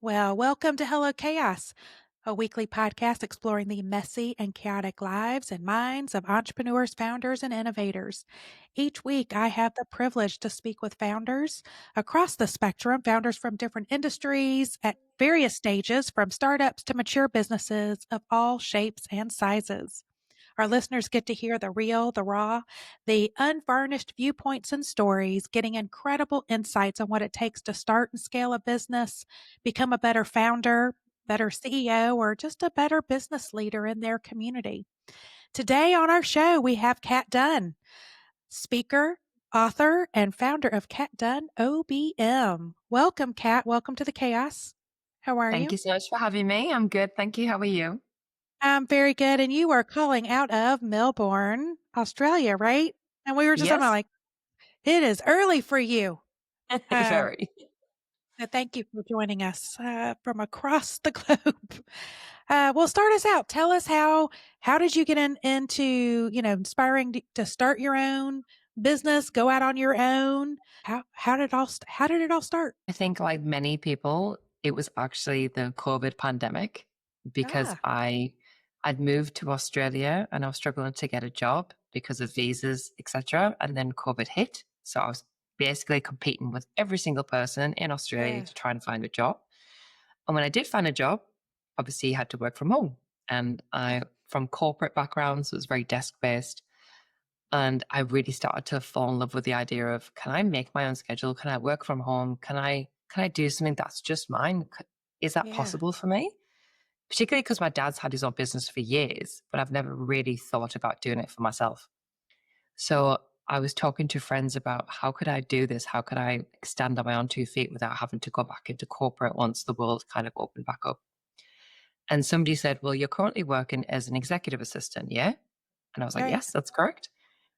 Well, welcome to Hello Chaos, a weekly podcast exploring the messy and chaotic lives and minds of entrepreneurs, founders, and innovators. Each week, I have the privilege to speak with founders across the spectrum, founders from different industries at various stages, from startups to mature businesses of all shapes and sizes. Our listeners get to hear the real, the raw, the unvarnished viewpoints and stories, getting incredible insights on what it takes to start and scale a business, become a better founder, better CEO, or just a better business leader in their community. Today on our show, we have Cat Dunn, speaker, author, and founder of Cat Dunn OBM. Welcome, Cat. Welcome to the chaos. How are Thank you? you so much for having me. I'm good. Thank you. How are you? I'm very good. And you are calling out of Melbourne, Australia, right? And we were just talking about Yes, like, it is early for you. Um, very. so thank you for joining us from across the globe. Well, start us out. Tell us how did you get into inspiring to start your own business, go out on your own? How did it all start? I think, like many people, it was actually the COVID pandemic because Ah, I'd moved to Australia and I was struggling to get a job because of visas, etc. And then COVID hit, so I was basically competing with every single person in Australia yeah, to try and find a job. And when I did find a job, obviously, you had to work from home. And I, from corporate backgrounds, it was very desk based. And I really started to fall in love with the idea of, can I make my own schedule? Can I work from home? Can I do something that's just mine? Is that yeah, possible for me? Particularly because my dad's had his own business for years, but I've never really thought about doing it for myself. So I was talking to friends about how could I do this? How could I stand on my own 2 feet without having to go back into corporate once the world kind of opened back up? And somebody said, well, you're currently working as an executive assistant, yeah? And I was like, right. yes, that's correct.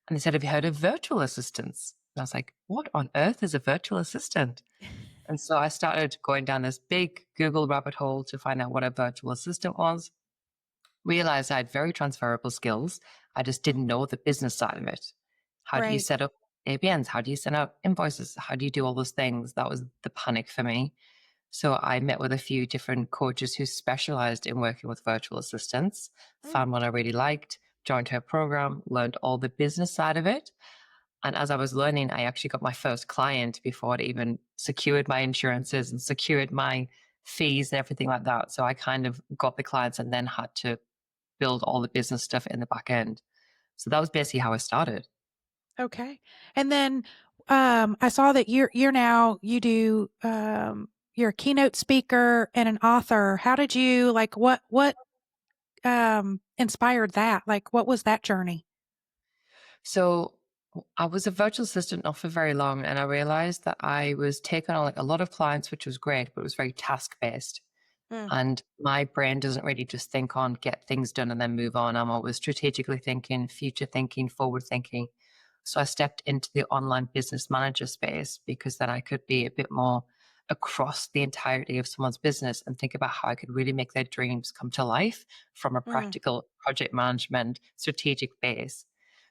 And they said, have you heard of virtual assistants? And I was like, what on earth is a virtual assistant? And so I started going down this big Google rabbit hole to find out what a virtual assistant was. Realized I had very transferable skills. I just didn't know the business side of it. How do you Right. set up ABNs? How do you send out invoices? How do you do all those things? That was the panic for me. So I met with a few different coaches who specialized in working with virtual assistants, Mm, found one I really liked, joined her program, learned all the business side of it. And as I was learning, I actually got my first client before I even secured my insurances and secured my fees and everything like that. So I kind of got the clients and then had to build all the business stuff in the back end. So that was basically how I started. okay. And then I saw that you're now you do you're a keynote speaker and an author. How did you like what inspired that? Like what was that journey? So I was a virtual assistant not for very long, and I realized that I was taking on like a lot of clients, which was great, but it was very task based. Mm, And my brain doesn't really just think on get things done and then move on. I'm always strategically thinking, future thinking, forward thinking. So I stepped into the online business manager space because then I could be a bit more across the entirety of someone's business and think about how I could really make their dreams come to life from a mm, practical project management strategic base.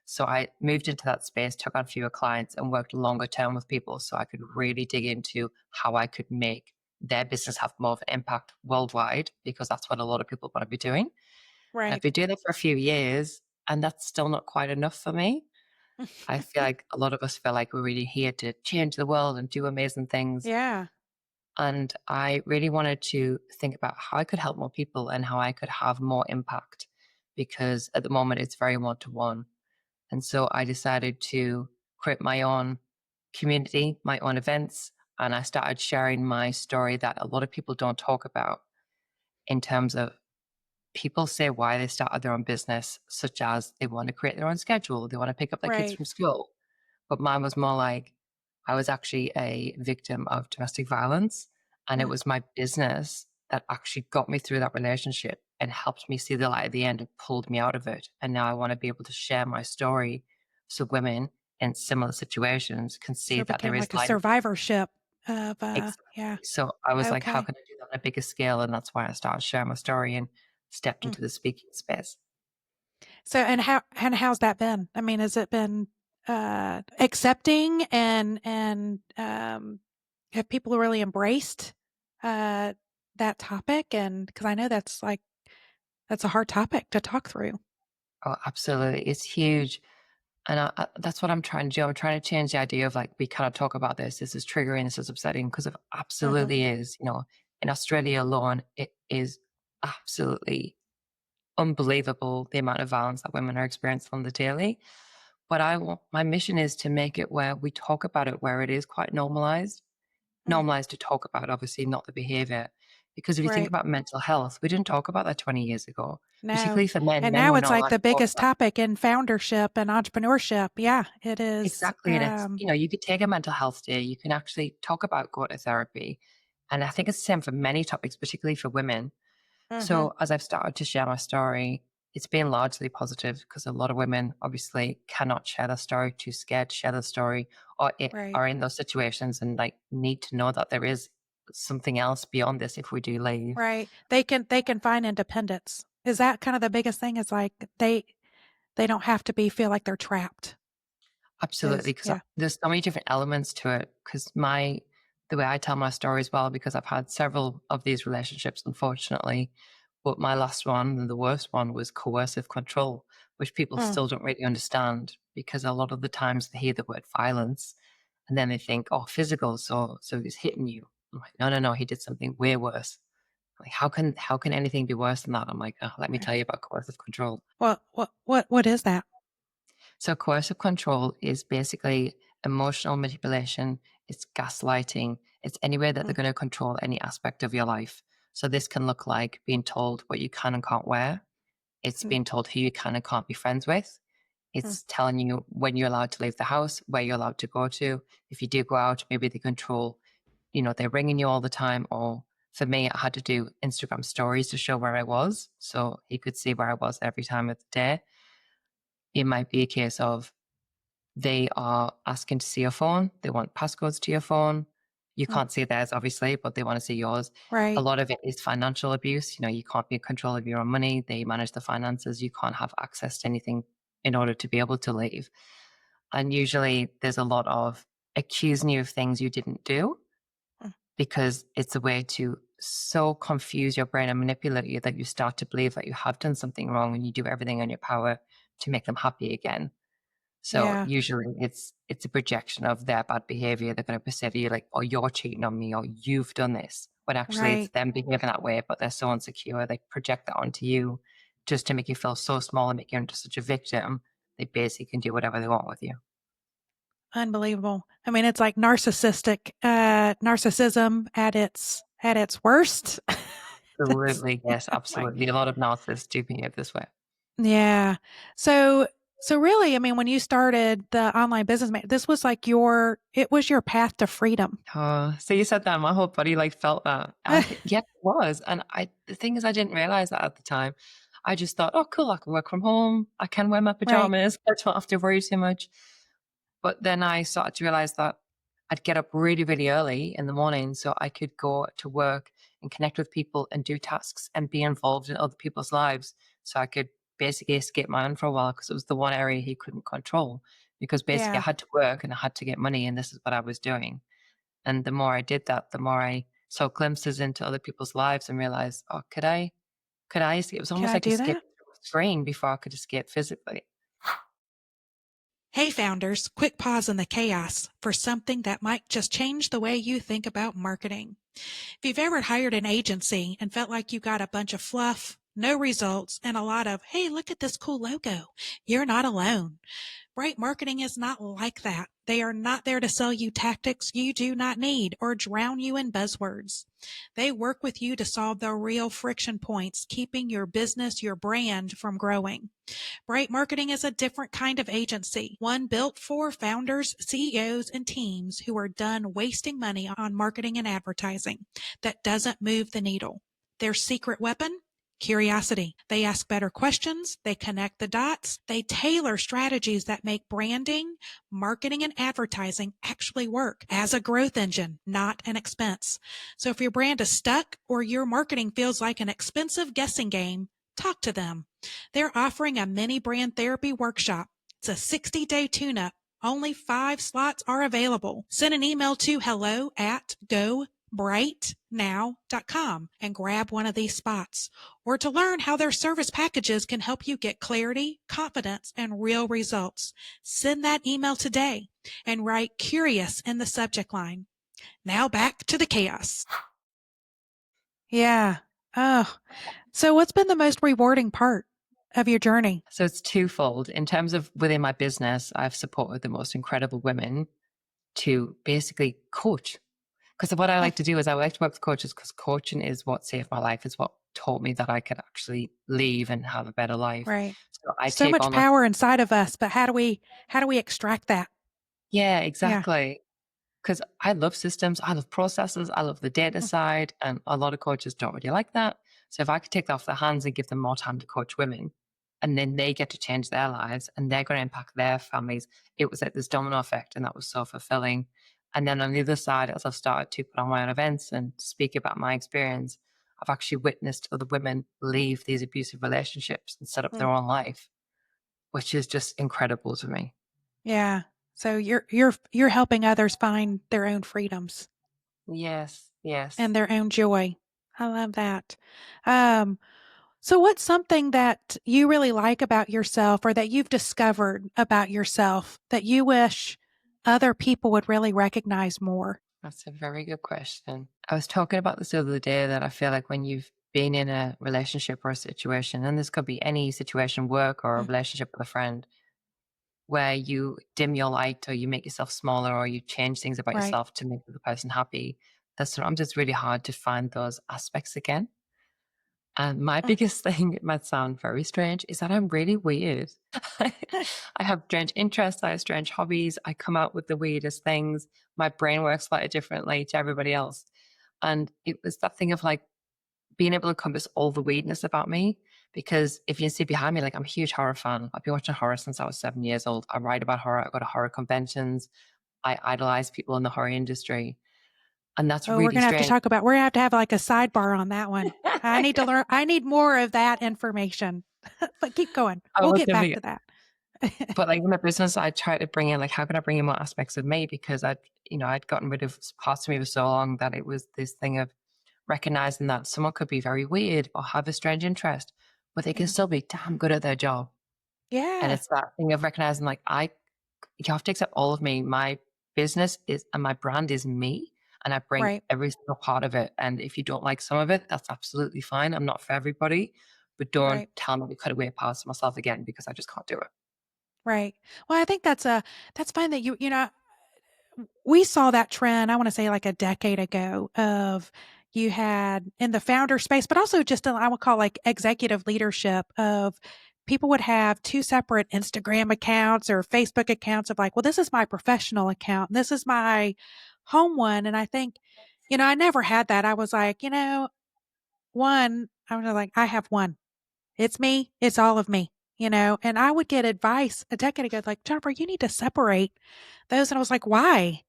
So I moved into that space, took on fewer clients and worked longer term with people so I could really dig into how I could make their business have more of an impact worldwide because that's what a lot of people want to be doing. And I've right. been doing it for a few years and that's still not quite enough for me. I feel like a lot of us feel like we're really here to change the world and do amazing things. Yeah. And I really wanted to think about how I could help more people and how I could have more impact because at the moment it's very one to one. And so I decided to create my own community, my own events, and I started sharing my story that a lot of people don't talk about in terms of people say why they started their own business, such as they want to create their own schedule, they want to pick up their kids Right. from school. But mine was more like I was actually a victim of domestic violence, and it Mm, was my business that actually got me through that relationship and helped me see the light at the end and pulled me out of it. And now I want to be able to share my story so women in similar situations can so see it that there became is like a light at the end. survivorship of yeah. Exactly. So I was like, how Okay. can I do that on a bigger scale? And that's why I started sharing my story and stepped Mm. into the speaking space. So and how's that been? I mean, has it been accepting and have people really embraced uh that topic? And because I know that's a hard topic to talk through. Oh, absolutely. It's huge. And that's what I'm trying to do. I'm trying to change the idea of like, we cannot talk about this. This is triggering. This is upsetting because it Mhm. absolutely is. In Australia alone, it is absolutely unbelievable the amount of violence that women are experiencing on the daily. But my mission is to make it where we talk about it, where it is quite normalized. Mm. Normalized to talk about, obviously, not the behavior. Because if you think Right. about mental health, we didn't talk about that 20 years ago, No. particularly for men. And Men now were it's not like allowed the to talk biggest about. topic in foundership and entrepreneurship. Yeah, it is. Exactly. And you could take a mental health day, you can actually talk about go to therapy. And I think it's the same for many topics, particularly for women. Mhm. So as I've started to share my story, it's been largely positive because a lot of women obviously cannot share their story, too scared to share their story, or Right. are in those situations and like need to know that there is something else beyond this if we do leave. Right. They can find independence. Is that kind of the biggest thing? Is like they don't have to feel like they're trapped. Absolutely, Is because yeah. there's so many different elements to it. Because the way I tell my story as well, because I've had several of these relationships, unfortunately, but my last one and the worst one was coercive control, which people Mm. still don't really understand because a lot of the times they hear the word violence and then they think, oh, physical, so he's hitting you. I'm like, no, no, no, he did something way worse. Like, how can anything be worse than that? I'm like, oh, let me Right. tell you about coercive control. What is that? So coercive control is basically emotional manipulation. It's gaslighting. It's anywhere that they're Mm. going to control any aspect of your life. So this can look like being told what you can and can't wear. It's Mm. being told who you can and can't be friends with. Mm. It's telling you when you're allowed to leave the house, where you're allowed to go to. If you do go out, maybe they control, they're ringing you all the time. Or for me, I had to do Instagram stories to show where I was. So he could see where I was every time of the day. It might be a case of they are asking to see your phone. They want passcodes to your phone. You Mm. can't see theirs, obviously, but they want to see yours. A Right. lot of it is financial abuse. You can't be in control of your own money. They manage the finances. You can't have access to anything in order to be able to leave. And usually there's a lot of accusing you of things you didn't do Mm. because it's a way to so confuse your brain and manipulate you that you start to believe that you have done something wrong and you do everything in your power to make them happy again. So Yeah. usually it's a projection of their bad behavior. They're going to perceive you like, oh, you're cheating on me, or you've done this. When actually it's Right. them behaving that way, but they're so insecure. They project that onto you just to make you feel so small and make you into such a victim. They basically can do whatever they want with you. Unbelievable. I mean, it's like narcissism at its worst. It's Absolutely. Yes, like absolutely. A lot of narcissists do behave this way. yeah. So so really, I mean, when you started the online business, this was like it was your path to freedom. Oh, so you said that my whole body like felt that. Yeah, it was. And the thing is, I didn't realize that at the time. I just thought, oh, cool, I can work from home. I can wear my Right. pajamas. I don't have to worry too much. But then I started to realize that I'd get up really, really early in the morning so I could go to work and connect with people and do tasks and be involved in other people's lives. So I could basically escape my own for a while because it was the one area he couldn't control. Because basically I Yeah. had to work and I had to get money, and this is what I was doing. And the more I did that, the more I saw glimpses into other people's lives and realized, oh, could I escape? It was Can almost I like do that? escaping through a screen before I could escape physically. Hey, founders, quick pause in the chaos for something that might just change the way you think about marketing. If you've ever hired an agency and felt like you got a bunch of fluff, no results, and a lot of, hey, look at this cool logo, you're not alone. Bright marketing is not like that. They are not there to sell you tactics you do not need or drown you in buzzwords. They work with you to solve the real friction points, keeping your business, your brand from growing. Bright Marketing is a different kind of agency, one built for founders, CEOs, and teams who are done wasting money on marketing and advertising that doesn't move the needle. Their secret weapon? Curiosity. They ask better questions, they connect the dots, they tailor strategies that make branding, marketing, and advertising actually work as a growth engine, not an expense. So if your brand is stuck or your marketing feels like an expensive guessing game, talk to them. They're offering a mini brand therapy workshop. It's a 60-day tune-up. Only 5 slots are available. Send an email to hello@go brightnow.com and grab one of these spots, or to learn how their service packages can help you get clarity, confidence, and real results. Send that email today and write curious in the subject line. Now back to the chaos. Yeah. Oh, so what's been the most rewarding part of your journey? So it's twofold. In terms of within my business, I've supported the most incredible women to basically coach. Because what I Mm, like to do is I like to work with coaches because coaching is what saved my life. It's what taught me that I could actually leave and have a better life. right. So I So take much on those. power inside of us, but how do we extract that? Yeah, Yeah. exactly. Because I love systems, I love processes, I love the data Mm, side, and a lot of coaches don't really like that. So if I could take that off their hands and give them more time to coach women, and then they get to change their lives and they're going to impact their families, it was like this domino effect, and that was so fulfilling. And then on the other side, as I've started to put on my own events and speak about my experience, I've actually witnessed other women leave these abusive relationships and set up mm. their own life, which is just incredible to me. Yeah. So you're helping others find their own freedoms Yes, and yes. their own joy. I love that. Um, so what's something that you really like about yourself or that you've discovered about yourself that you wish other people would really recognize more? That's a very good question. I was talking about this the other day that I feel like when you've been in a relationship or a situation, and this could be any situation, work or a Mm, relationship with a friend, where you dim your light or you make yourself smaller or you change things about right. yourself to make the person happy, that's sometimes it's really hard to find those aspects again. And my Mm. biggest thing, it might sound very strange, is that I'm really weird. I have strange interests, I have strange hobbies, I come out with the weirdest things. My brain works slightly differently to everybody else. And it was that thing of like being able to encompass all the weirdness about me. Because if you see behind me, like I'm a huge horror fan. I've been watching horror since I was 7 years old. I write about horror, I go to horror conventions, I idolize people in the horror industry. And that's Oh, we're really gonna have to strange. talk about we're gonna have to have like a sidebar on that one. I need more of that information. But keep going. I We'll was get back gonna to that. But, like, in my business, I try to bring in, like, how can I bring in more aspects of me? Because I'd gotten rid of parts of me for so long that it was this thing of recognizing that someone could be very weird or have a strange interest, but they can Mm. still be damn good at their job. And Yeah, it's that thing of recognizing, like, you have to accept all of me. My business is and my brand is me, and I bring right, every single part of it. And if you don't like some of it, that's absolutely fine. I'm not for everybody, but don't right. tell me to cut away parts of myself again because I just can't do it. Right. Well, I think that's fine that we saw that trend, I wanna say like a decade ago of you had in the founder space, but also just I would call like executive leadership of people would have 2 separate Instagram accounts or Facebook accounts of like, well, this is my professional account, and this is my home one. And I think, I never had that. I was like, I was like, I have one. It's me. It's all of me, and I would get advice a decade ago, like, Jennifer, you need to separate those. And I was like, why?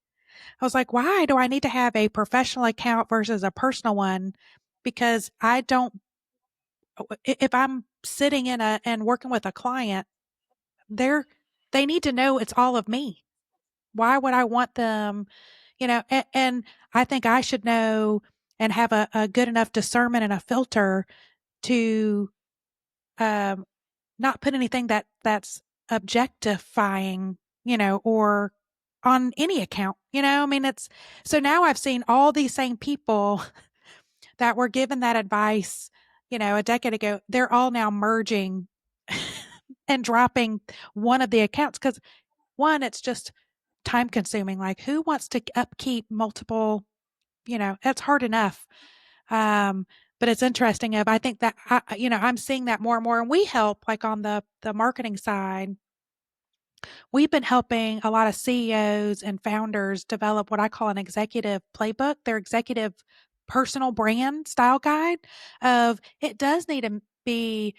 I was like, why do I need to have a professional account versus a personal one? Because I don't, if I'm sitting and working with a client, they're, they need to know it's all of me. Why would I want them, and I think I should know and have a good enough discernment and a filter to, um, not put anything that's objectifying, or on any account, I mean, it's so now I've seen all these same people that were given that advice, a decade ago, they're all now merging and dropping one of the accounts because one, it's just time consuming. Like, who wants to upkeep multiple, that's hard enough. Um, but it's interesting I think that I'm seeing that more and more, and we help like on the marketing side. We've been helping a lot of CEOs and founders develop what I call an executive playbook, their executive personal brand style guide of it does need to be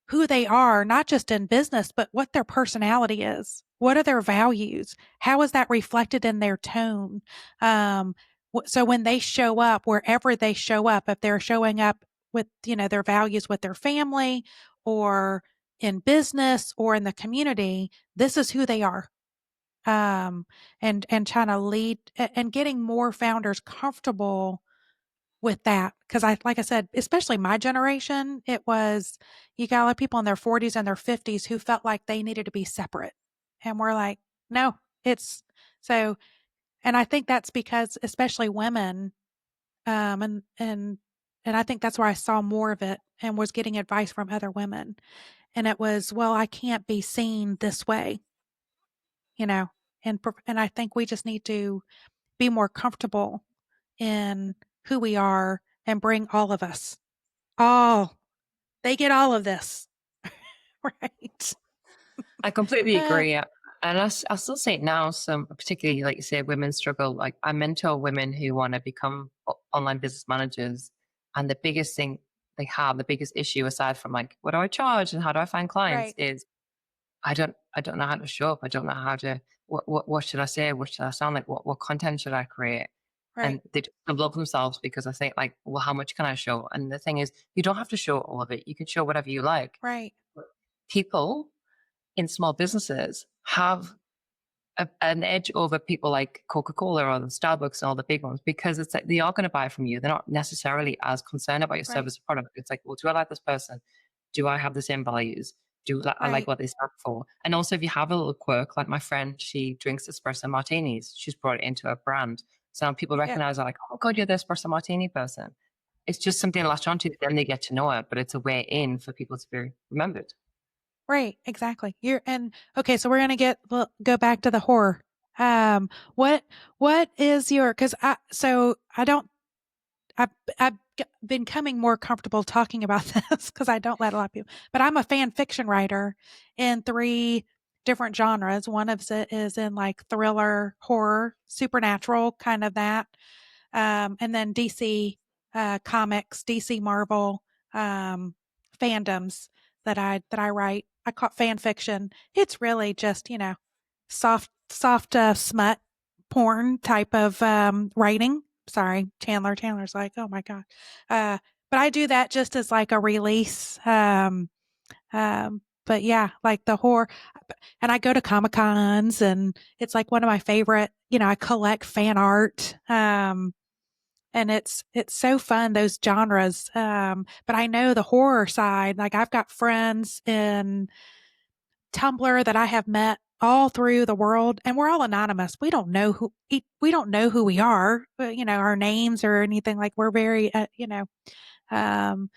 who they are, not just in business, but what their personality is. What are their values? How is that reflected in their tone? So when they show up, wherever they show up, if they're showing up with, their values with their family or in business or in the community, this is who they are. um, and trying to lead and getting more founders comfortable with that. Because like I said, especially my generation, it was you got a lot of people in their 40s and their 50s who felt like they needed to be separate, and we're like, no, it's so. And I think that's because, especially women, um, and and and I think that's where I saw more of it and was getting advice from other women. And it was, well, I can't be seen this way, you know. And I think we just need to be more comfortable in who we are and bring all of us. All they get all of this, right? I completely Uh, agree. And I still say it now, some particularly like you say, women struggle. Like I mentor women who want to become online business managers. And the biggest thing they have, the biggest issue aside from like, what do I charge and how do I find clients right, is I don't know how to show up. I don't know how to what should I say? What should I sound like? What content should I create? right, And they just love themselves because I think like, well, how much can I show? And the thing is, you don't have to show all of it. You can show whatever you like. right, But people in small businesses have an edge over people like Coca-Cola or the Starbucks and all the big ones because it's like they are going to buy from you. They're not necessarily as concerned about your right, service or product. It's like, well, do I like this person? Do I have the same values? I like right. what they stand for? And also, if you have a little quirk, like my friend, she drinks espresso martinis. She's brought it into a brand. So now people Yep, recognize her like, oh God, you're the espresso martini person. It's just something to latch onto. Then they get to know it, but it's a way in for people to be remembered. right, exactly. You're and okay, so we're gonna go back to the horror. Um, what what is your? Because I don't I've been coming more comfortable talking about this because I don't let a lot of people. But I'm a fan fiction writer in three different genres. One of it is in like thriller, horror, supernatural, kind of that, and then DC comics, DC Marvel um, fandoms that I write. I call it fan fiction. It's really just soft smut porn type of writing. Sorry, Chandler. Chandler's like, oh my god. But I do that just as like a release. But yeah, like the horror, and I go to Comic Cons, and it's like one of my favorite. I collect fan art. And it's so fun, those genres. But I know the horror side. Like I've got friends in Tumblr that I have met all through the world, and we're all anonymous. We don't know who we are, our names or anything. Like we're very, um,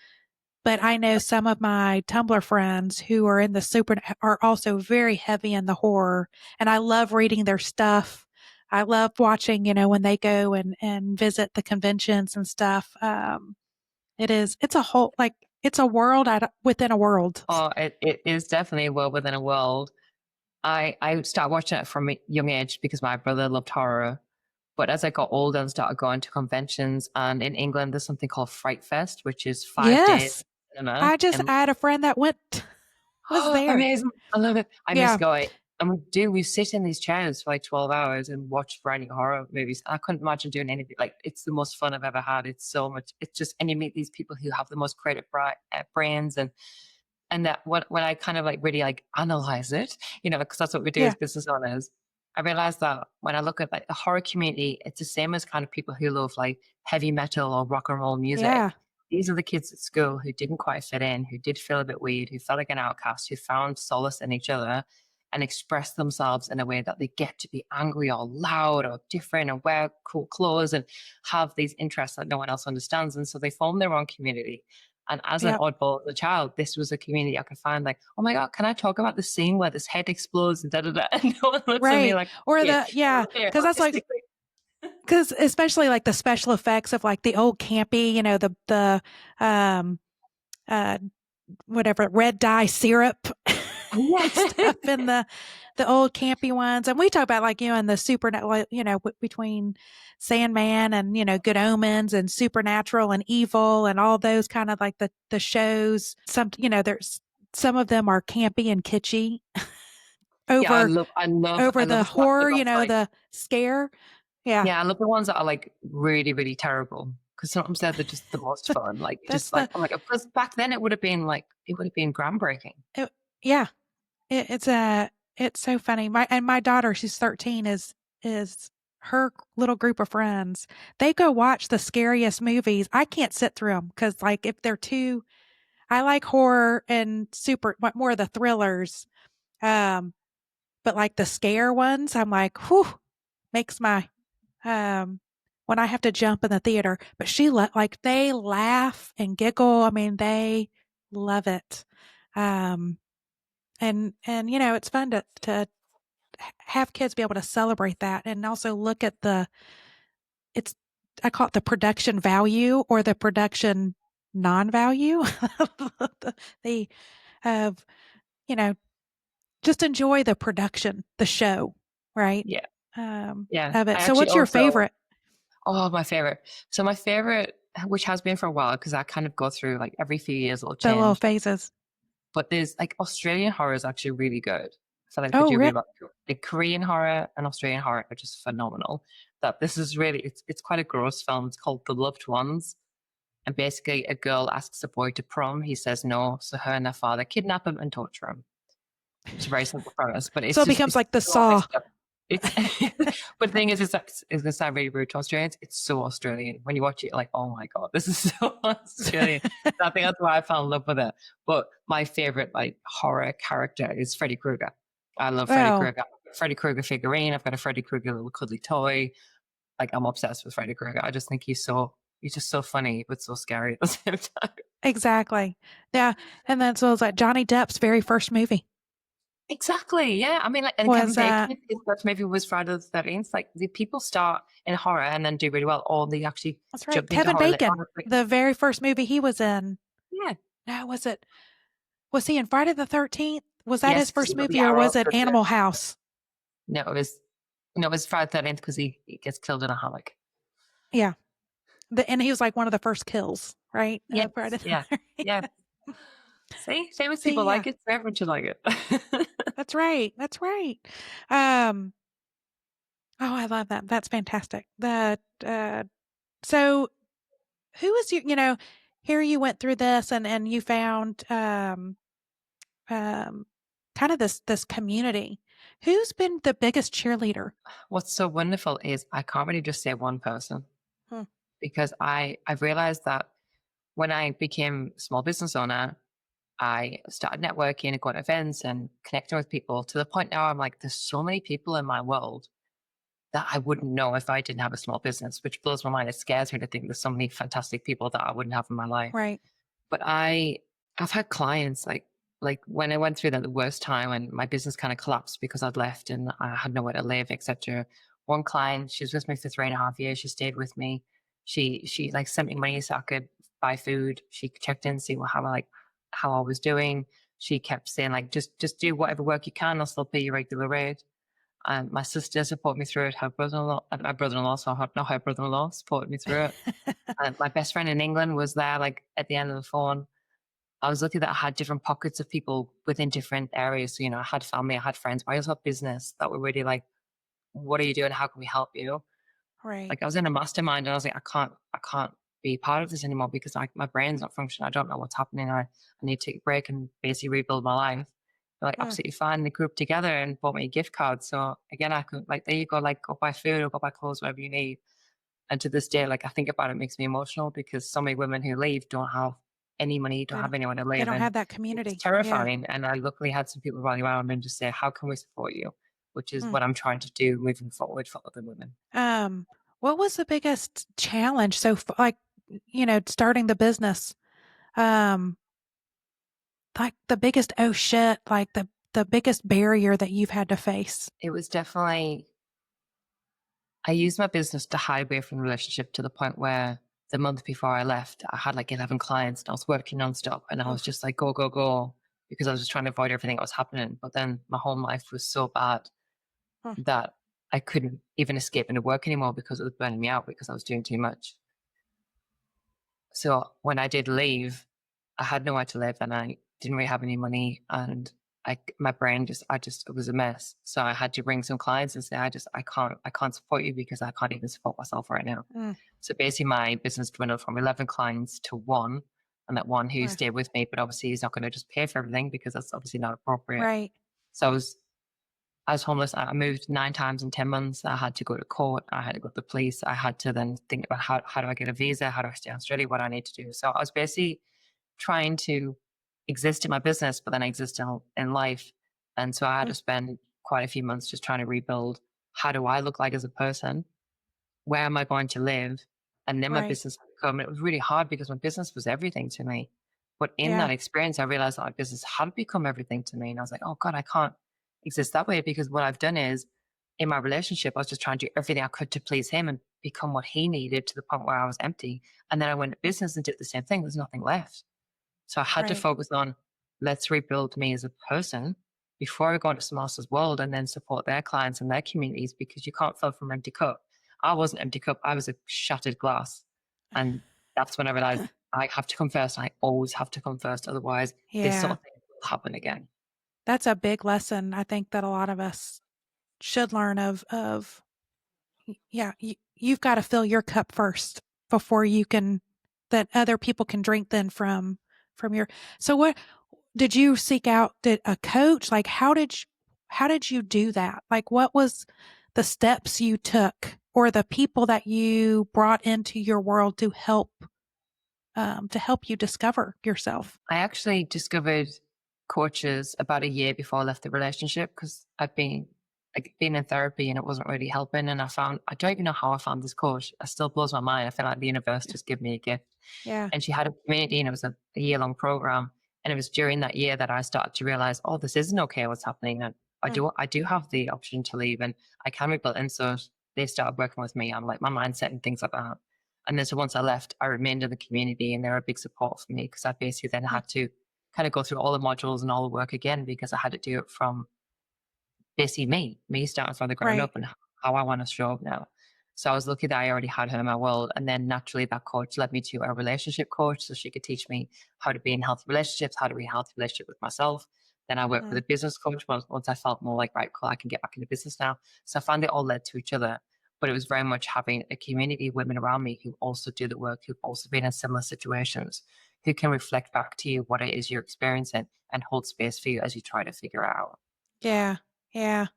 but I know some of my Tumblr friends who are in the super are also very heavy in the horror, and I love reading their stuff. I love watching, when they go and visit the conventions and stuff. It's a whole, like, it's a world within a world. Oh, it is definitely a world within a world. I started watching it from a young age because my brother loved horror. But as I got older and started going to conventions, and in England, there's something called Fright Fest, which is 5 days Yes. cinema. And I had a friend that was oh, there. amazing! I love it. I miss Yeah. going. And we sit in these chairs for like 12 hours and watch brand new horror movies. I couldn't imagine doing anything. Like it's the most fun I've ever had. It's so much. It's just, and you meet these people who have the most creative brains, and that when I kind of like really like analyze it, because that's what we do as Yeah. business owners, I realized that when I look at like the horror community, it's the same as kind of people who love like heavy metal or rock and roll Yeah. music. These are the kids at school who didn't quite fit in, who did feel a bit weird, who felt like an outcast, who found solace in each other and express themselves in a way that they get to be angry or loud or different and wear cool clothes and have these interests that no one else understands. And so they form their own community. And as an Yep. oddball as a child, this was a community I could find like, oh my God, can I talk about the scene where this head explodes and da da da? And no one looks at me Right. like, Or yeah, yeah, okay, because that's like, artistically. because especially like the special effects of like the old campy, um, uh, whatever, red dye syrup and Yeah. stuff in the old campy ones. And we talk about like, in the supernatural, between Sandman and, Good Omens and Supernatural and Evil and all those kind of like the shows. There's some of them are campy and kitschy Yeah, over I love the a slap that horror, got like, the scare. Yeah. yeah, I love the ones that are like really, really terrible. Because sometimes they're just the most fun. Like That's just like the, I'm like, back then it would have been groundbreaking. it, yeah, it's a, It's so funny. My daughter, she's 13, is her little group of friends. They go watch the scariest movies. I can't sit through them because, like, if they're too, I like horror and super more of the thrillers. Um, but like the scare ones, I'm like, whew, makes my when I have to jump in the theater. But like they laugh and giggle. I mean, they love it. Um, and it's fun to have kids be able to celebrate that and also look at it's I call it the production value or the production non-value. the of you know just enjoy the production, the show, right? Yeah. Yeah. Of it. I So actually what's your also favorite? oh, my favorite. So my favorite, which has been for a while, because I kind of go through like every few years it'll The little change. phases. But there's like Australian horror is actually really good. I feel like they Oh, do really well. The Korean horror and Australian horror are just phenomenal. That this is really it's quite a gross film. It's called The Loved Ones. And basically a girl asks a boy to prom. He says no. So her and her father kidnap him and torture him. It's a very simple premise, but so it becomes it's like the so Saw. messed up. It's but the thing is, it's gonna sound really rude to Australians. It's so Australian. When you watch it, like, oh my god, this is so Australian. So I think that's why I fell in love with it. But my favorite like horror character is Freddy Krueger. I love Freddy Well, Krueger. Freddy Krueger figurine. I've got a Freddy Krueger little cuddly toy. Like I'm obsessed with Freddy Krueger. I just think he's just so funny but so scary at the same time. exactly. Yeah. And then so it's like Johnny Depp's very first movie Exactly. Yeah. I mean, like, and Kevin was Bacon, his first movie was Friday the 13th. Like, the people start in horror and then do really well, or they actually that's right. jump into Kevin horror later Bacon. on. It's like, The very first movie he was in. yeah. No, was he in Friday the 13th? Was that Yes, his because first he got the movie or arrow was it through the. Animal House? No, it was. No, it was Friday the 13th because he gets killed in a hammock. Yeah. And he was like one of the first kills, right? Yes. Friday Yeah. the 13th. Yeah. See, famous people See, yeah. like it, so everyone should like it. That's right. That's right. Um, oh, I love that. That's fantastic. So who is here you went through this and you found um kind of this community. Who's been the biggest cheerleader? What's so wonderful is I can't really just say one person Hmm. because I've realized that when I became a small business owner, I started networking and going to events and connecting with people to the point now I'm like, there's so many people in my world that I wouldn't know if I didn't have a small business, which blows my mind. It scares me to think there's so many fantastic people that I wouldn't have in my life. Right. But I've had clients like when I went through the worst time and my business kind of collapsed because I'd left and I had nowhere to live, etc. One client, she was with me for 3.5 years. She stayed with me. She like sent me money so I could buy food. She checked in, see how I was doing. She kept saying like just do whatever work you can. I'll still pay you regular rate. And my sister supported me through it. Her brother-in-law, my brother-in-law, so not her brother-in-law, supported me through it. And my best friend in England was there, like at the end of the phone. I was lucky that I had different pockets of people within different areas. So, I had family, I had friends, but I also had business that were really like, what are you doing? How can we help you? Right. Like I was in a mastermind and I was like, I can't be part of this anymore because my brain's not functioning. I don't know what's happening. I need to take a break and basically rebuild my life. They're like, Hmm. absolutely fine. They grouped together and bought me a gift card. So again, I could like, there you go, like go buy food or go buy clothes, whatever you need. And to this day, like I think about it, it makes me emotional because so many women who leave don't have any money, don't have anyone to They live, don't and have that it's community. Yeah. terrifying. And I luckily had some people rally around me and just say, "How can we support you?" Which is Hmm. what I'm trying to do moving forward for other women. Um, what was the biggest challenge? So, like, starting the business, um, like the biggest oh shit, like the biggest barrier that you've had to face. It was definitely I used my business to hide away from the relationship to the point where the month before I left, I had like 11 clients and I was working nonstop and I was Oof. just like, go, go, go, because I was just trying to avoid everything that was happening. But then my home life was so bad Hmm. that I couldn't even escape into work anymore because it was burning me out because I was doing too much. So when I did leave, I had nowhere to live and I didn't really have any money and my brain it was a mess. So I had to bring some clients and say, I can't support you because I can't even support myself right now. Mm. So basically my business dwindled from 11 clients to one, and that one who Right. stayed with me, but obviously he's not going to just pay for everything because that's obviously not appropriate. Right. So I was I was homeless. I moved 9 times in 10 months. I had to go to court. I had to go to the police. I had to then think about how do I get a visa? How do I stay in Australia? What do I need to do? So I was basically trying to exist in my business, but then exist in life. And so I had Mm, to spend quite a few months just trying to rebuild, how do I look like as a person? Where am I going to live? And then my right. business had come. It was really hard because my business was everything to me. But in Yeah. that experience, I realized that my business had become everything to me. And I was like, oh God, I can't exist that way, because what I've done is, in my relationship, I was just trying to do everything I could to please him and become what he needed, to the point where I was empty. And then I went to Mm, business and did the same thing. There's nothing left. So I had to right. focus on, let's rebuild me as a person before I go into someone else's world and then support their clients and their communities, because you can't fill from an empty cup. I wasn't an empty cup. I was a shattered glass. And that's when I realized I have to come first. I always have to come first. Otherwise, this sort Yeah. of thing will happen again. That's a big lesson I think that a lot of us should learn of yeah, you've got to fill your cup first before you can that other people can drink then from your. So what did you seek out? Did a coach? Like how did you do that? Like what was the steps you took or the people that you brought into your world to help you discover yourself? I actually discovered coaches about a year before I left the relationship, because I've been been in therapy and it wasn't really helping. And I don't even know how I found this coach. It still blows my mind. I feel like the universe Yeah. just gave me a gift. Yeah. And she had a community, and it was a year long program. And it was during that year that I started to realize, oh, this isn't okay what's happening. And Mm, I do have the option to leave, and I can rebuild. And so they started working with me on like my mindset and things like that. And then so once I left, I remained in the community, and they were a big support for me, because I basically then mm, had to kind of go through all the modules and all the work again, because I had to do it from basically me starting from the ground right. up, and how I want to show up now. So I was lucky that I already had her in my world. And then naturally that coach led me to a relationship coach, so she could teach me how to be in healthy relationships, how to be in a healthy relationship with myself. Then I worked with Mm, a business coach once I felt more like, right, cool, I can get back into business now. So I found it all led to each other. But it was very much having a community of women around me who also do the work, who've also been in similar situations, who can reflect back to you what it is you're experiencing and hold space for you as you try to figure it out. yeah. Yeah.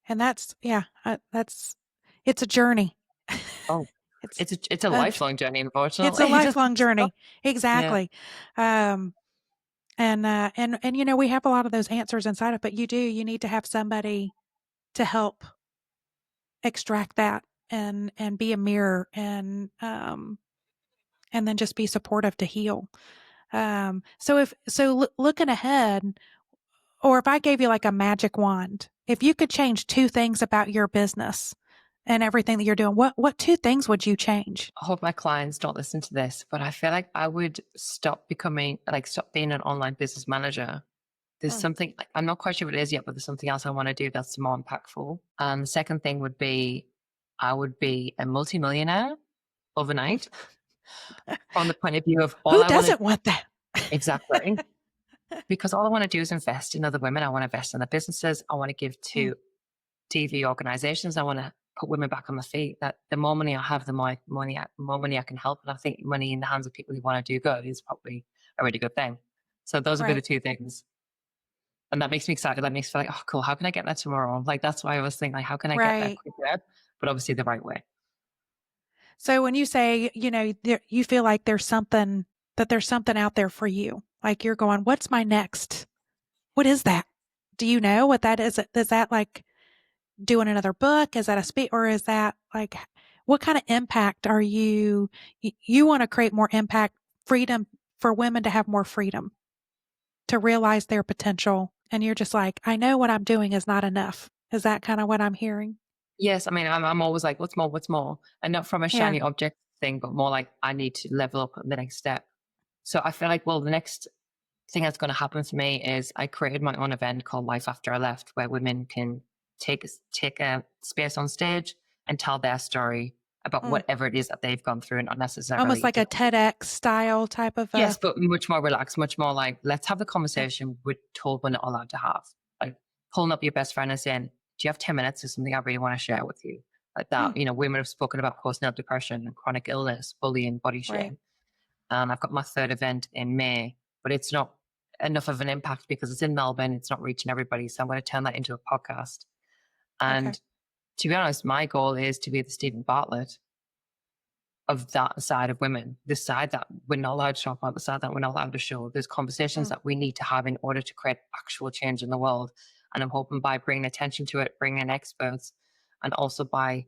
And that's yeah, that's it's a journey. Oh, It's it's a unf lifelong journey, it's a unfortunately. It doesn't lifelong stop. journey. Yeah. Exactly. Um, and you know, we have a lot of those answers inside of but you need to have somebody to help extract that and be a mirror and then just be supportive to heal. So if so looking ahead, or if I gave you like a magic wand, if you could change 2 things about your business and everything that you're doing, what 2 things would you change? I hope my clients don't listen to this, but I feel like I would stop being an online business manager. There's Mm. something, like, I'm not quite sure what it is yet, but there's something else I want to do that's more impactful. And the second thing would be, I would be a multimillionaire overnight, from the point of view of all Who I want to. doesn't want that? Exactly. Because all I want to do is invest in other women. I want to invest in their businesses. I want to give Mm, to TV organizations. I want to put women back on their feet. That the more money I have, the more money I can help. And I think money in the hands of people who want to do good is probably a really good thing. So those would be the right, two things. And that makes me excited. That makes me feel like, oh, cool. How can I get there tomorrow? Like, that's why I was thinking, like, how can I get there right. quicker, but obviously the right way? So when you say, you know, you feel like there's something out there for you, like you're going, what's my next? What is that? Do you know what that is? Is that like doing another book? Is that a speak, or is that like, what kind of impact are you want to create more impact, freedom for women to have more freedom to realize their potential. And you're just like, I know what I'm doing is not enough. Is that kind of what I'm hearing? Yes. I mean, I'm always like, what's more? What's more? And not from a Yeah. shiny object thing, but more like, I need to level up the next step. So I feel like, well, the next thing that's going to happen for me is, I created my own event called Life After I Left, where women can take a space on stage and tell their story about Mm. whatever it is that they've gone through, and not Almost necessarily like a difficult. TEDx style type of Yes, a. but much more relaxed, much more like, let's have the Yeah. conversation we're told we're not allowed to have. Like, pulling up your best friend and saying, do you have 10 minutes? There's something I really want to share with you. Like Mm. that, women have spoken about postnatal depression and chronic illness, bullying, body Right. shame. And I've got my third event in May, but it's not enough of an impact because it's in Melbourne. It's not reaching everybody. So I'm going to turn that into a podcast. Okay. And to be honest, my goal is to be the Stephen Bartlett of that side of women, the side that we're not allowed to talk about, the side that we're not allowed to show. There's conversations Mm, that we need to have in order to create actual change in the world. And I'm hoping by bringing attention to it, bringing in experts, and also by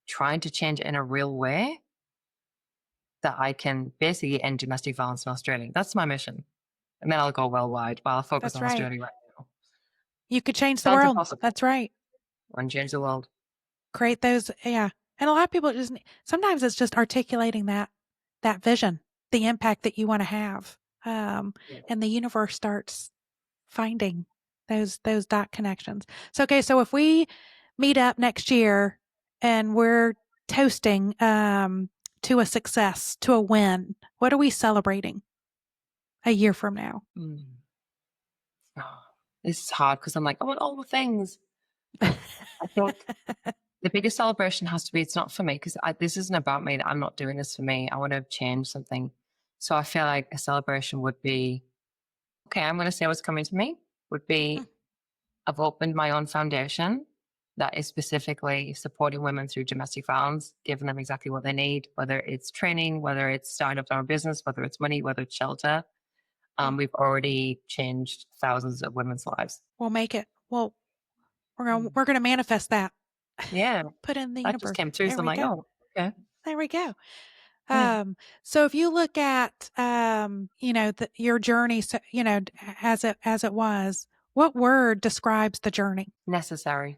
trying to change it in a real way, that I can basically end domestic violence in Australia. That's my mission. And then I'll go worldwide, but I'll focus that's on right. Australia right now. You could change the Sounds world. impossible. That's right. And change the world. Create those, yeah. And a lot of people just sometimes it's just articulating that vision, the impact that you want to have. Um, Yeah. and the universe starts finding those dot connections. So okay, so if we meet up next year and we're toasting to a success, to a win, what are we celebrating a year from now? Mm. Oh, this is hard because I'm like, I want all the things. I think the biggest celebration has to be it's not for me because this isn't about me. I'm not doing this for me. I want to change something. So I feel like a celebration would be okay. I'm going to say what's coming to me would Mm, be I've opened my own foundation that is specifically supporting women through domestic violence, giving them exactly what they need, whether it's training, whether it's starting up their own business, whether it's money, whether it's shelter. mm. We've already changed thousands of women's lives. We'll make it. Well, Mm. we're gonna manifest that. Yeah, Put it in the that just universe. came through. There So I'm we like, go. oh, okay. There we go. Yeah. So if you look at, your journey, so, as it was, what word describes the journey? Necessary.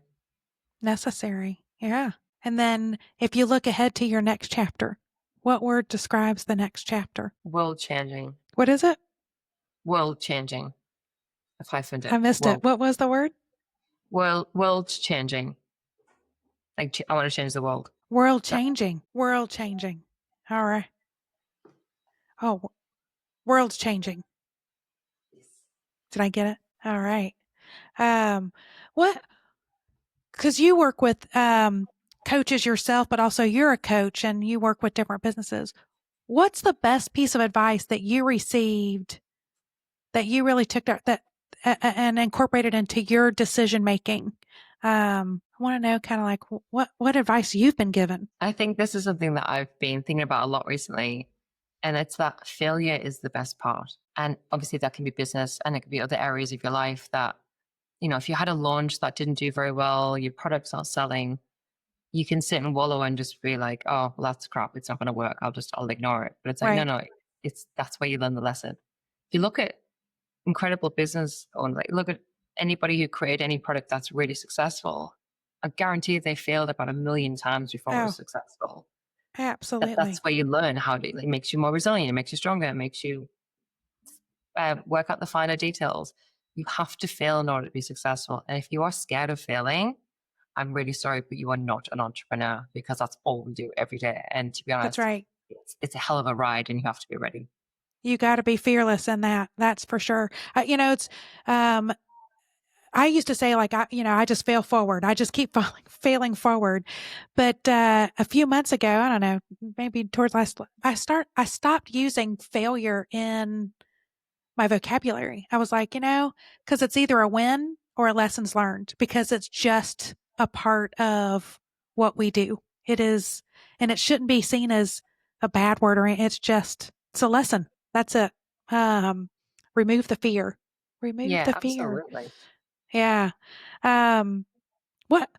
Necessary. Yeah. And then if you look ahead to your next chapter, what word describes the next chapter? World changing. What is it? World changing. If I find I it. missed it. World. What was the word? World changing. Like I want to change the world. World That, changing. World changing. All right. Oh, world's changing. Did I get it? All right. Um, what because you work with coaches yourself, but also you're a coach and you work with different businesses. What's the best piece of advice that you received that you really took and incorporated into your decision making? I want to know kind of like what advice you've been given. I think this is something that I've been thinking about a lot recently. And it's that failure is the best part. And obviously that can be business and it can be other areas of your life that, if you had a launch that didn't do very well, your product's not selling, you can sit and wallow and just be like, oh, well, that's crap. It's not going to work. I'll ignore it. But it's like, no, Right. no, that's where you learn the lesson. If you look at incredible business owners, like look at anybody who created any product that's really successful, I guarantee they failed about a million times before it was Oh, successful. That's absolutely. where you learn how to, it makes you more resilient, it makes you stronger, it makes you work out the finer details. You have to fail in order to be successful. And if you are scared of failing, I'm really sorry, but you are not an entrepreneur because that's all we do every day. And to be That's honest, right. it's a hell of a ride and you have to be ready. You got to be fearless in that. That's for sure. It's um I used to say like I just fail forward. I just keep failing forward. But a few months ago, I don't know, maybe towards last, I stopped using failure in my vocabulary. I was like, because it's either a win or a lessons learned because it's just a part of what we do. It is, and it shouldn't be seen as a bad word or it's a lesson. That's it. Um, remove the fear. Remove Yeah, the fear. absolutely. Yeah. Um, what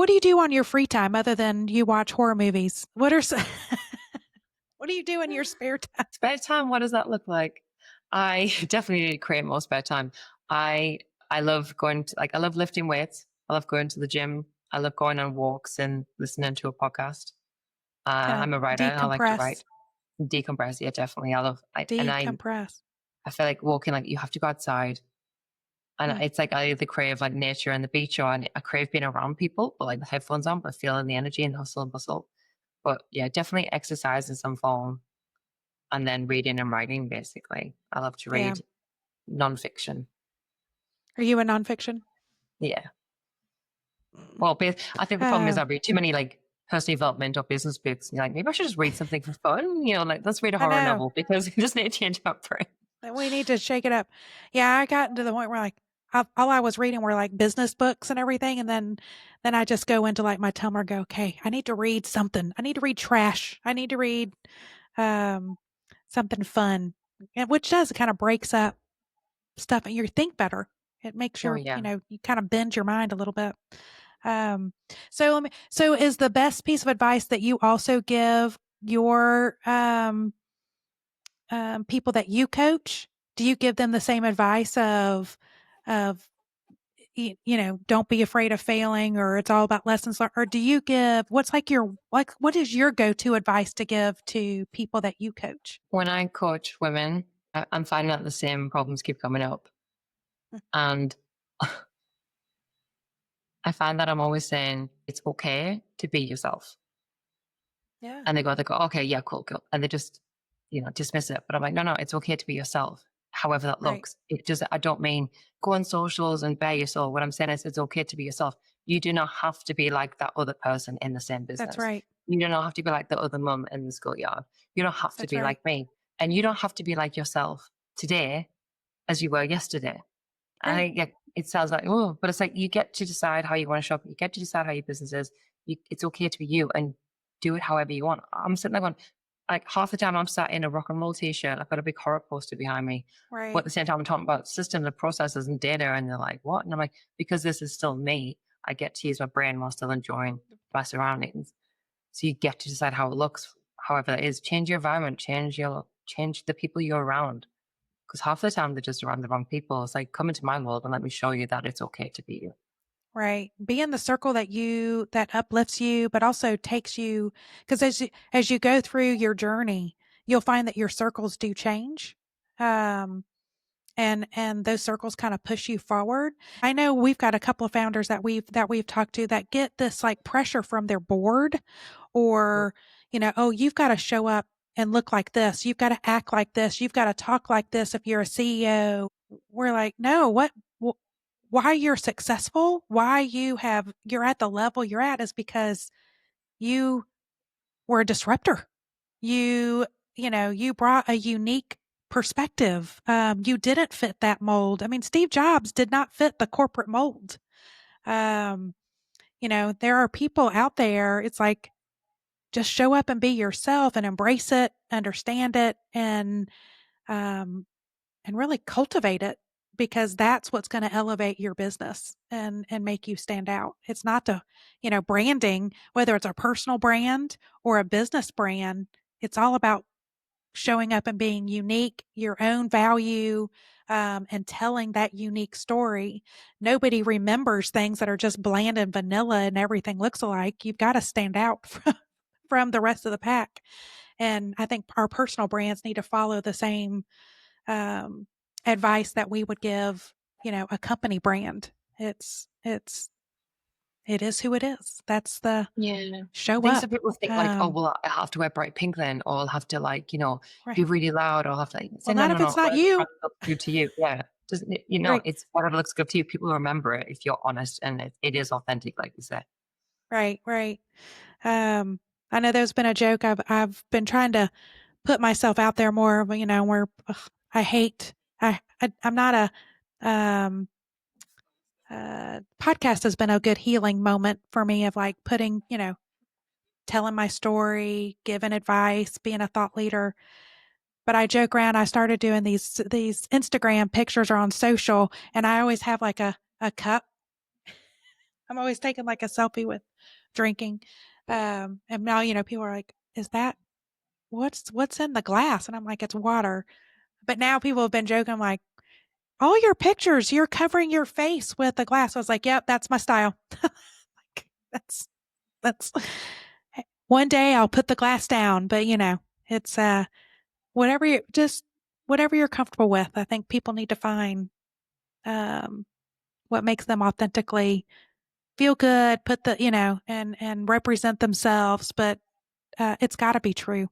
do you do on your free time other than you watch horror movies? What do you do in your spare time? Spare time, what does that look like? I definitely need to create more spare time. I I love I love lifting weights. I love going to the gym. I love going on walks and listening to a podcast. Kind I'm a of writer. I like to write, decompress, decompress. Yeah, definitely. decompress. I feel like walking, like you have to go outside. And Mm, it's like I either crave like nature and the beach or I crave being around people, but like the headphones on, but feeling the energy and hustle and bustle. But yeah, definitely exercise in some form and then reading and writing basically. I love to yeah. read nonfiction. Are you a nonfiction? Yeah. Mm. Well, I think the problem is Uh, I read too many like personal development or business books. And you're like, maybe I should just read something for fun. Like let's read a I horror know novel because you just need to change up brain. that we need to shake it up. Yeah, I got to the point where like all I was reading were like business books and everything, and then I just go into like my Tumblr and go, okay, I need to read something. I need to read trash. I need to read um, something fun, and which does, it kind of breaks up stuff and you think better. It makes Oh your, yeah. you kind of bend your mind a little bit. Um, so is the best piece of advice that you also give your people that you coach? Do you give them the same advice of don't be afraid of failing, or it's all about lessons learned? Or do you give what's like your like what is your go-to advice to give to people that you coach? When I coach women, I'm finding that the same problems keep coming up. And I find that I'm always saying it's okay to be yourself. Yeah. And they go, okay, yeah, cool, cool. And they just, dismiss it. But I'm like, no, no, it's okay to be yourself, however that Right. looks. It just, I don't mean go on socials and bare your soul. What I'm saying is it's okay to be yourself. You do not have to be like that other person in the same That's business. right. You do not have to be like the other mum in the schoolyard. You don't have to That's be right. like me. And you don't have to be like yourself today as you were yesterday. And Right. yeah, it sounds like, oh, but it's like you get to decide how you want to shop. You get to decide how your business is. It's okay to be you and do it however you want. I'm sitting there going, like half the time I'm sat in a rock and roll t-shirt. I've got a big horror poster behind me. But at Right. the same time, I'm talking about systems and processes and data. And they're like, what? And I'm like, because this is still me. I get to use my brain while still enjoying my surroundings. So you get to decide how it looks, however that is. Change your environment, change the people you're around. Because half the time they're just around the wrong people. It's like, come into my world and let me show you that it's okay to be you. Right. Be in the circle that uplifts you, but also takes you, because as you go through your journey, you'll find that your circles do change. Um, and those circles kind of push you forward. I know we've got a couple of founders that we've talked to that get this like pressure from their board, Yeah. or oh, you've got to show up and look like this, you've got to act like this, you've got to talk like this if you're a CEO. We're like, no, why you're successful, why you're at the level you're at is because you were a disruptor. You brought a unique perspective. You didn't fit that mold. I mean, Steve Jobs did not fit the corporate mold. Um, there are people out there. It's like, just show up and be yourself and embrace it, understand it, um, and really cultivate it, because that's what's going to elevate your business and make you stand out. It's not branding, whether it's a personal brand or a business brand. It's all about showing up and being unique, your own value, and telling that unique story. Nobody remembers things that are just bland and vanilla and everything looks alike. You've got to stand out from the rest of the pack. And I think our personal brands need to follow the same um, advice that we would give, a company brand. It is who it is. That's the Yeah. I show think some up. people think like, oh, well, I have to wear bright pink then, or I'll have to like, be Right. really loud, or I'll have to say, Well, no, not no, if it's no, not whatever you. product looks good to you. Yeah. Doesn't it, Right. it's whatever looks good to you. People remember it if you're honest and it is authentic, like you said. Right. Right. Um, I know there's been a joke. I've been trying to put myself out there more. Where I hate. I'm not a podcast has been a good healing moment for me of like putting, telling my story, giving advice, being a thought leader. But I joke around. I started doing these Instagram pictures or on social, and I always have like a cup. I'm always taking like a selfie with drinking. And now people are like, "Is that what's in the glass?" And I'm like, "It's water." But now people have been joking. I'm like, "All your pictures, you're covering your face with a glass." I was like, "Yep, that's my style." Like, that's one day I'll put the glass down, but it's whatever you just whatever you're comfortable with. I think people need to find um what makes them authentically feel good, put and represent themselves, but it's got to be true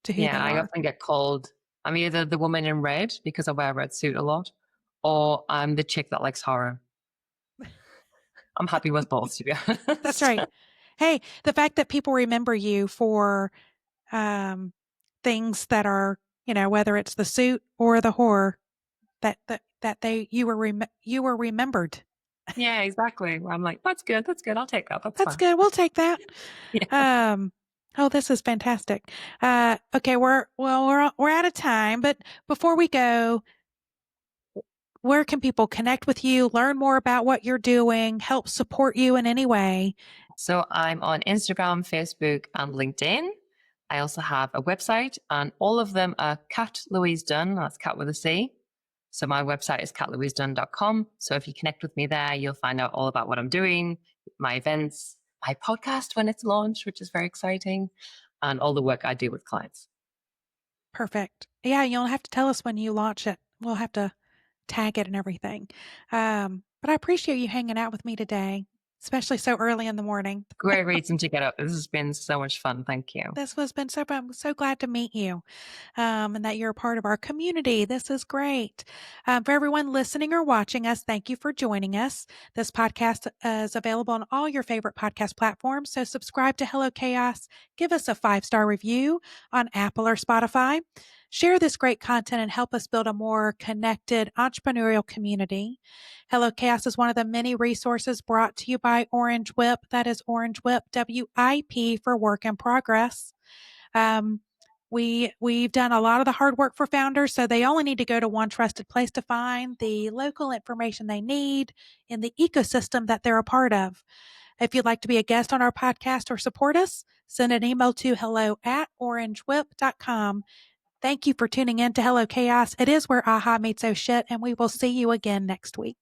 to who Yeah. they I are. often get called, I'm either the woman in red because I wear a red suit a lot, or I'm the chick that likes horror. I'm happy with both, to be That's honest. right. Hey, the fact that people remember you for um things that are, whether it's the suit or the horror, that that you were remembered. Yeah, exactly. Where I'm like, "That's good, that's good. I'll take that. That's That's fine." good. We'll take that. Yeah. Um, oh, this is fantastic. Okay, we're out of time, but before we go, where can people connect with you, learn more about what you're doing, help support you in any way? So I'm on Instagram, Facebook, and LinkedIn. I also have a website, and all of them are Cat Louise Dunn. That's cat with a C. So my website is catlouisedunn.com. So if you connect with me there, you'll find out all about what I'm doing, my events, my podcast when it's launched, which is very exciting, and all the work I do with clients. Perfect. Yeah, you'll have to tell us when you launch it. We'll have to tag it and everything. But I appreciate you hanging out with me today, especially so early in the morning. Great reason to get up. This has been so much fun. Thank you. This has been so fun. I'm so glad to meet you, and that you're a part of our community. This is great. For everyone listening or watching us, thank you for joining us. This podcast is available on all your favorite podcast platforms. So subscribe to Hello Chaos. Give us a 5-star review on Apple or Spotify. Share this great content and help us build a more connected entrepreneurial community. Hello Chaos is one of the many resources brought to you by Orange Whip. That is Orange Whip, WIP for work in progress. Um, we've done a lot of the hard work for founders, so they only need to go to one trusted place to find the local information they need in the ecosystem that they're a part of. If you'd like to be a guest on our podcast or support us, send an email to hello@orangewhip.com. Thank you for tuning in to Hello Chaos. It is where AHA meets oh shit, and we will see you again next week.